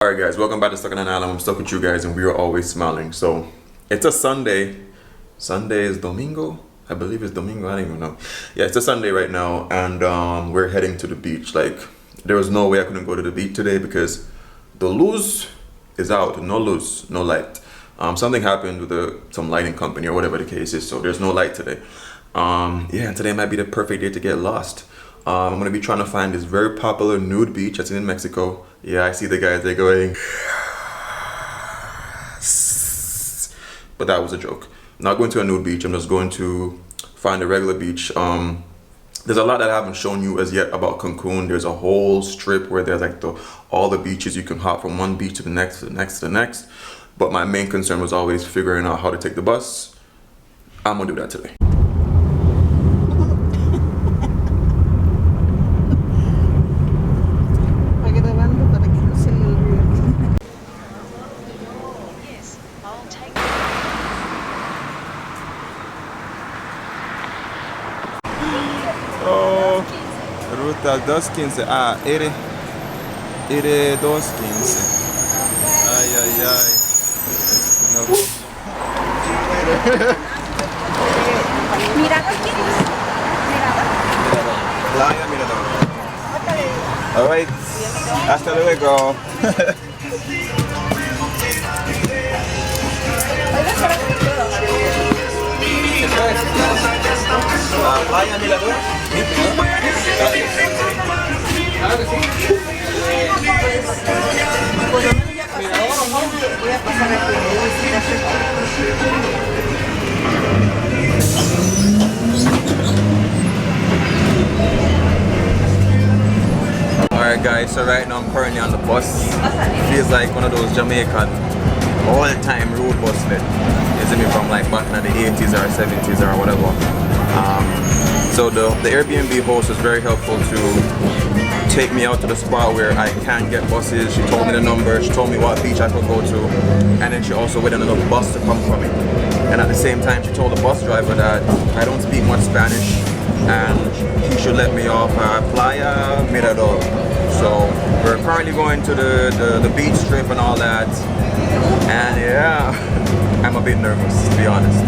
Alright guys, welcome back to Stuck on an Island. I'm stuck with you guys and we are always smiling. So it's a Sunday. Sunday is Domingo? I believe it's Domingo, I don't even know. Yeah, it's a Sunday right now and we're heading to the beach. Like, there was no way I couldn't go to the beach today because the luz is out. No luz, no light. Something happened with some lighting company or whatever the case is, so there's no light today. Yeah, and today might be the perfect day to get lost. I'm gonna be trying to find this very popular nude beach that's in Mexico. Yeah, I see the guys, they're going. But that was a joke. I'm not going to a nude beach, I'm just going to find a regular beach. There's a lot that I haven't shown you as yet about Cancun. There's a whole strip where there's like all the beaches. You can hop from one beach to the next, to the next, to the next. But my main concern was always figuring out how to take the bus. I'm gonna do that today. Oh, ruta 215. Ah, ere 215. Ay, ay, ay. No. Mirador, Playa, Mirador. Alright, hasta luego. Playa, Mirador. voy a pasar aquí. Alright guys, so right now I'm currently on the bus. It feels like one of those Jamaican all-time road bus that is me from like back in the 80s or 70s or whatever. So the Airbnb host was very helpful to take me out to the spot where I can get buses. She told me the number, she told me what beach I could go to, and then she also waited another bus to come for me. And at the same time she told the bus driver that I don't speak much Spanish and he should let me off Playa Mirador. So we're currently going to the beach strip and all that, and yeah, I'm a bit nervous to be honest.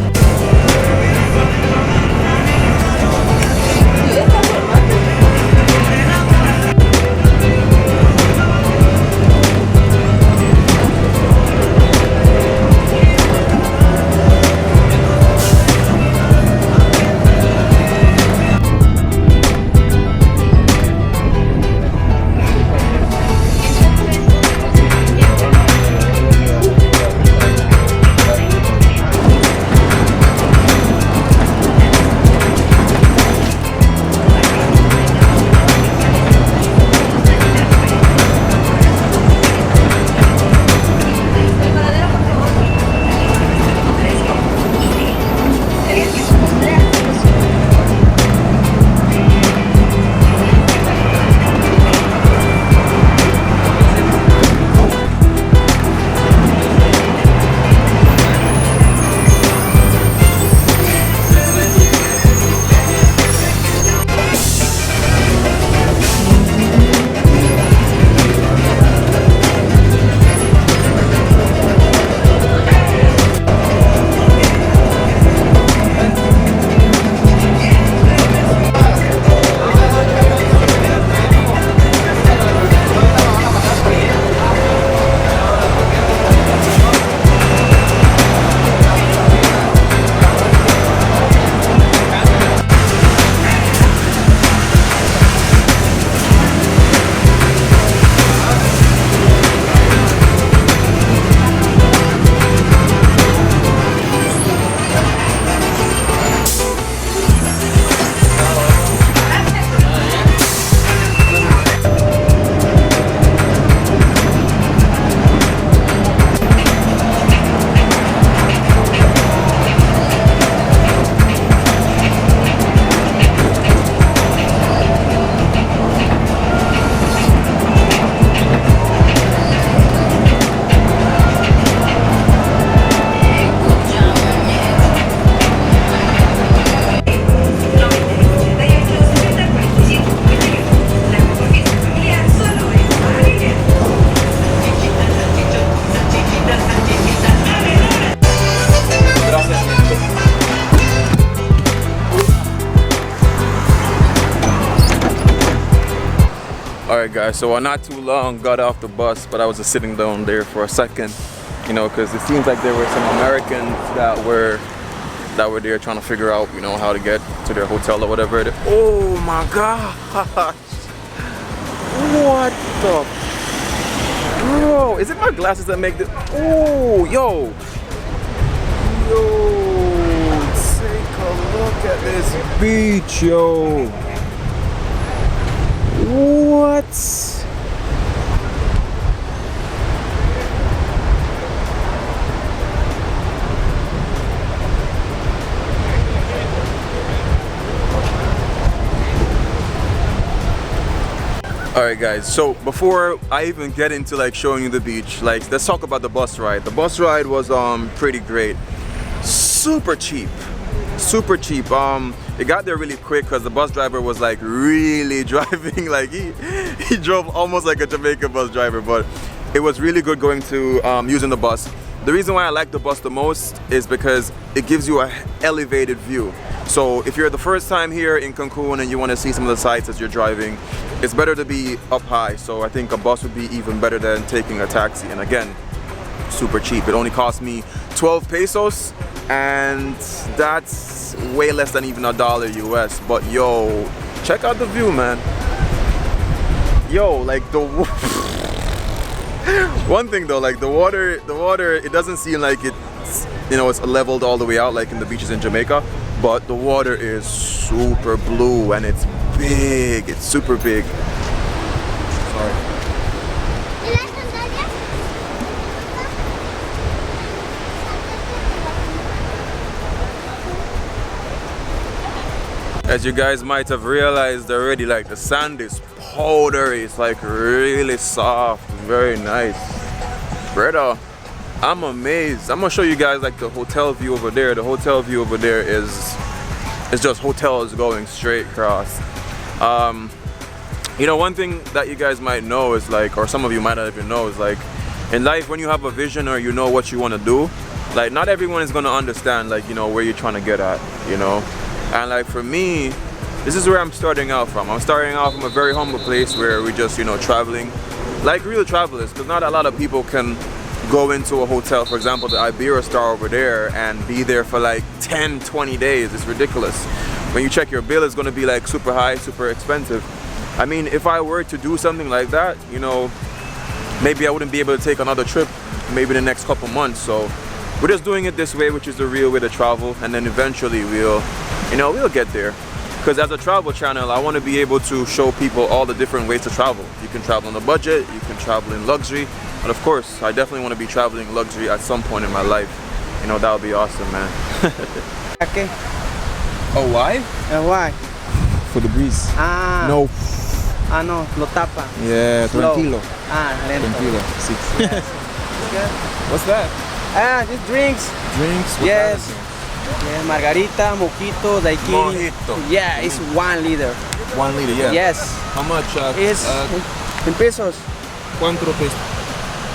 Alright guys, so I not too long got off the bus, but I was just sitting down there for a second, you know, because it seems like there were some Americans that were there trying to figure out, you know, how to get to their hotel or whatever it is. Oh my gosh! What the? Bro, is it my glasses that make this? Oh, yo! Yo! Take a look at this beach, yo! What? Alright guys, so before I even get into like showing you the beach, like let's talk about the bus ride. The bus ride was pretty great. Super cheap. Super cheap. It got there really quick because the bus driver was like really driving, like he drove almost like a Jamaica bus driver, but it was really good going to using the bus. The reason why I like the bus the most is because it gives you an elevated view. So if you're the first time here in Cancun and you want to see some of the sights as you're driving, it's better to be up high. So I think a bus would be even better than taking a taxi. And again, super cheap. It only cost me 12 pesos, and that's way less than even $1 US. But yo, check out the view, man. Yo, like the one thing though, like the water, it doesn't seem like it's, you know, it's leveled all the way out like in the beaches in Jamaica, but the water is super blue and it's big. It's super big. Sorry. As you guys might have realized already, like the sand is powdery. It's like really soft, very nice. Brother, I'm amazed. I'm gonna show you guys like the hotel view over there. The hotel view over there is just hotels going straight across. You know, one thing that you guys might know is like, or some of you might not even know, is like in life when you have a vision or you know what you want to do, like not everyone is gonna understand like, you know, where you're trying to get at, you know. And like for me, this is where I'm starting out from. I'm starting out from a very humble place where we just, you know, traveling like real travelers, because not a lot of people can go into a hotel, for example the Ibby Star over there, and be there for like 10-20 days. It's ridiculous. When you check your bill, it's going to be like super high, super expensive. I mean, if I were to do something like that, you know, maybe I wouldn't be able to take another trip maybe the next couple months. So we're just doing it this way, which is the real way to travel, and then eventually we'll get there. Because as a travel channel, I want to be able to show people all the different ways to travel. You can travel on a budget, you can travel in luxury, and of course, I definitely want to be traveling luxury at some point in my life. You know, that would be awesome, man. Okay. Oh, why? Why? For the breeze. Ah. No. Ah, no, lo tapa. Yeah, Slow. tranquilo. Ah, lento. Tranquilo. Sí. Yes. What's that? Ah, these drinks. Drinks? What Yes. kind of drink? Yeah, margarita, mojito, daiquiri. Mojito. Yeah, it's 1 liter. 1 liter, yeah. Yes. How much? It's in pesos. ¿Cuánto pesos?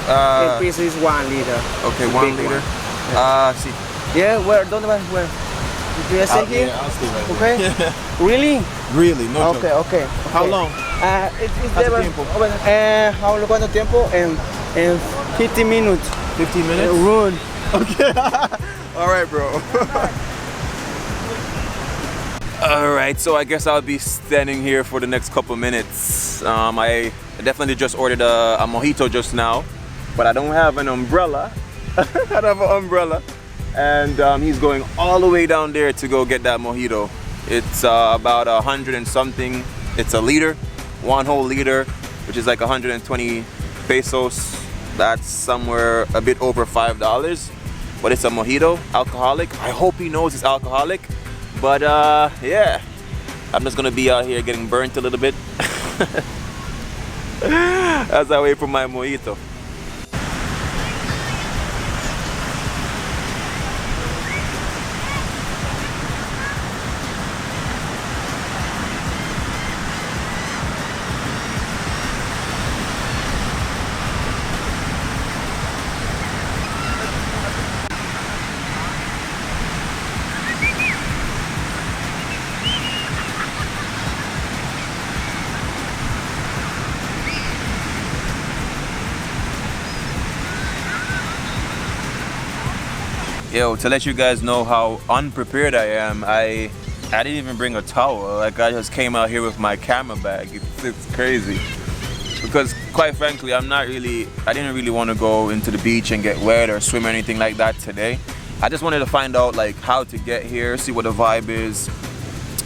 In pesos is 1 liter. Okay, The 1 big liter. one. Sí. Yeah, where? ¿Dónde vas? Where? Do you stay here? Yeah, I'll stay right Okay. here. Really? Really, no Okay, joke. okay. How okay. long? It's ¿Cuánto tiempo? ¿Cuánto tiempo? In 15 minutes. 15 minutes? Run. Okay. All right, bro. All right, so I guess I'll be standing here for the next couple minutes. I definitely just ordered a mojito just now, but I don't have an umbrella. I don't have an umbrella. And he's going all the way down there to go get that mojito. It's about 100 and something. It's a liter, 1 whole liter, which is like 120 pesos. That's somewhere a bit over $5. But it's a mojito, alcoholic. I hope he knows it's alcoholic. But yeah, I'm just gonna be out here getting burnt a little bit as I wait for my mojito. Yo, to let you guys know how unprepared I am, I didn't even bring a towel. Like, I just came out here with my camera bag. It's crazy. Because quite frankly, I didn't really want to go into the beach and get wet or swim or anything like that today. I just wanted to find out like how to get here, see what the vibe is.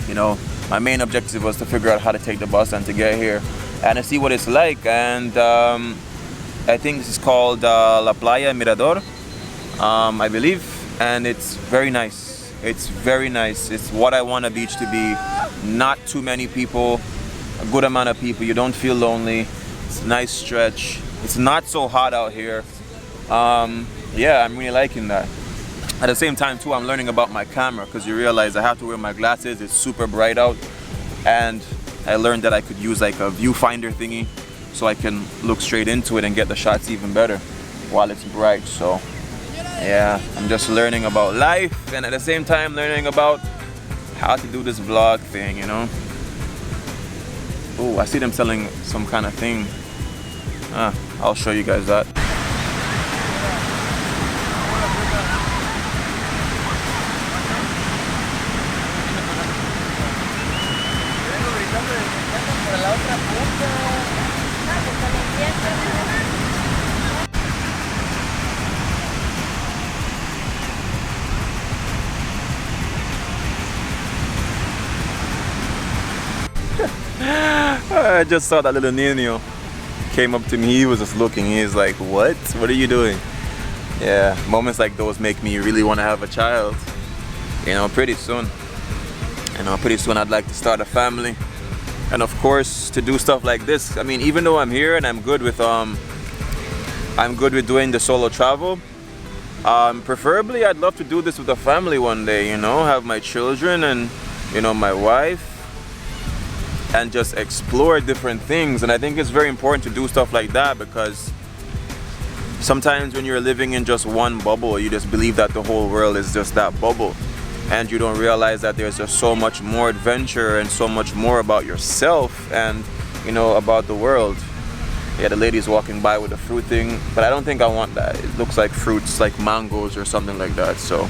You know, my main objective was to figure out how to take the bus and to get here and to see what it's like. And I think this is called La Playa Mirador, I believe, and it's very nice. It's very nice. It's what I want a beach to be. Not too many people, a good amount of people. You don't feel lonely. It's a nice stretch. It's not so hot out here. Yeah, I'm really liking that. At the same time too, I'm learning about my camera, because you realize I have to wear my glasses. It's super bright out, and I learned that I could use like a viewfinder thingy so I can look straight into it and get the shots even better while it's bright. So yeah, I'm just learning about life, and at the same time learning about how to do this vlog thing, you know. Oh, I see them selling some kind of thing. I'll show you guys that. I just saw that little Nino came up to me. He was just looking. He's like, what are you doing? Yeah, moments like those make me really want to have a child. You know, pretty soon. You know, pretty soon I'd like to start a family. And of course, to do stuff like this. I mean, even though I'm here and I'm good with doing the solo travel, preferably I'd love to do this with a family one day, you know, have my children and, you know, my wife, and just explore different things. And I think it's very important to do stuff like that, because sometimes when you're living in just one bubble, you just believe that the whole world is just that bubble, and you don't realize that there's just so much more adventure and so much more about yourself and, you know, about the world. Yeah, the lady's walking by with a fruit thing, but I don't think I want that. It looks like fruits, like mangoes or something like that, so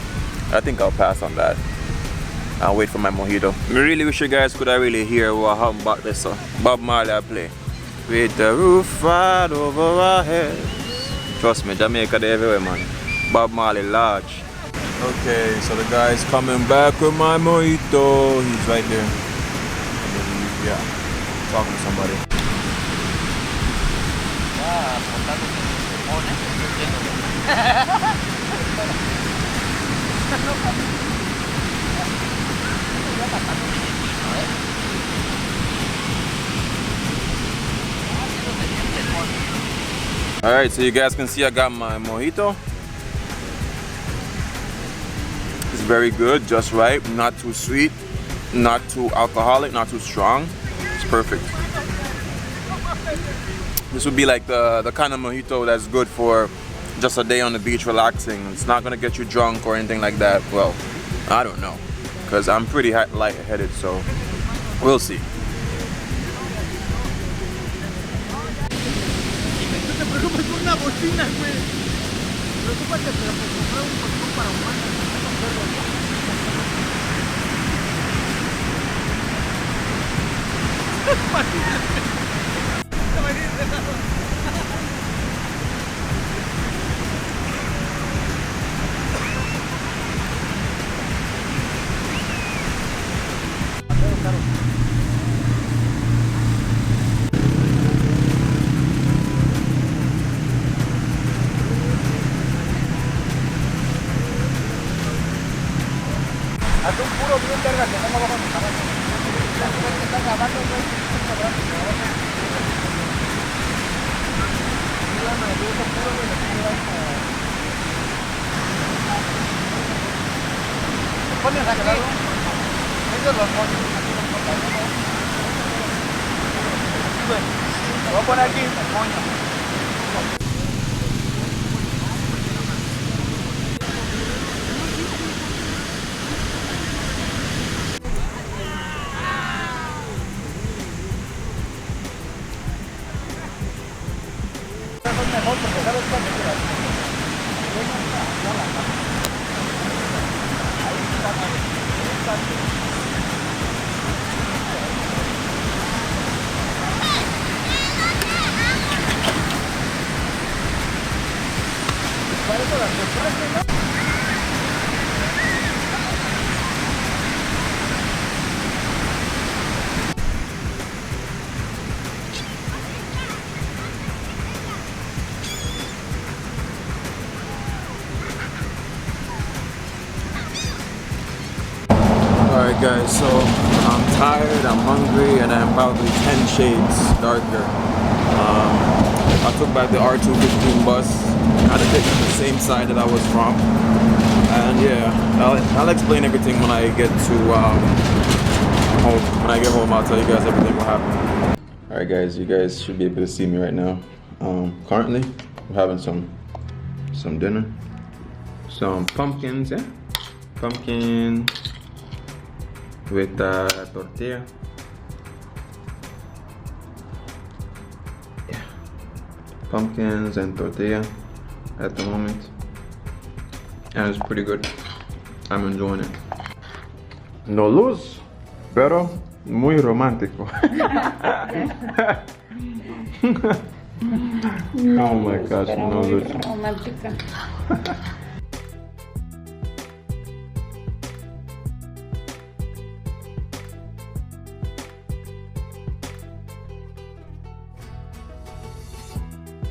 I think I'll pass on that. I'll wait for my mojito. I really wish you guys could really hear what happened back there, so Bob Marley I play. With the roof right over our heads. Trust me, Jamaica they everywhere, man. Bob Marley large. Okay, so the guy's coming back with my mojito. He's right there. Yeah, talking to somebody. Alright, so you guys can see I got my mojito. It's very good, just right, not too sweet, not too alcoholic, not too strong. It's perfect. This would be like the kind of mojito that's good for just a day on the beach relaxing. It's not gonna get you drunk or anything like that. Well, I don't know, because I'm pretty light-headed, so we'll see. Lo voy a poner aquí, coño. Alright guys, so I'm tired, I'm hungry, and I'm probably 10 shades darker. I took back the R215 bus, kind of hit the same side that I was from. And yeah, I'll explain everything when I get to home. When I get home, I'll tell you guys everything what happened. Alright guys, you guys should be able to see me right now. Currently, we're having some dinner. Some pumpkins, yeah? Pumpkin with tortilla. Yeah. Pumpkins and tortilla at the moment. And it's pretty good. I'm enjoying it. No luz, pero muy romántico. Oh my gosh, no luz.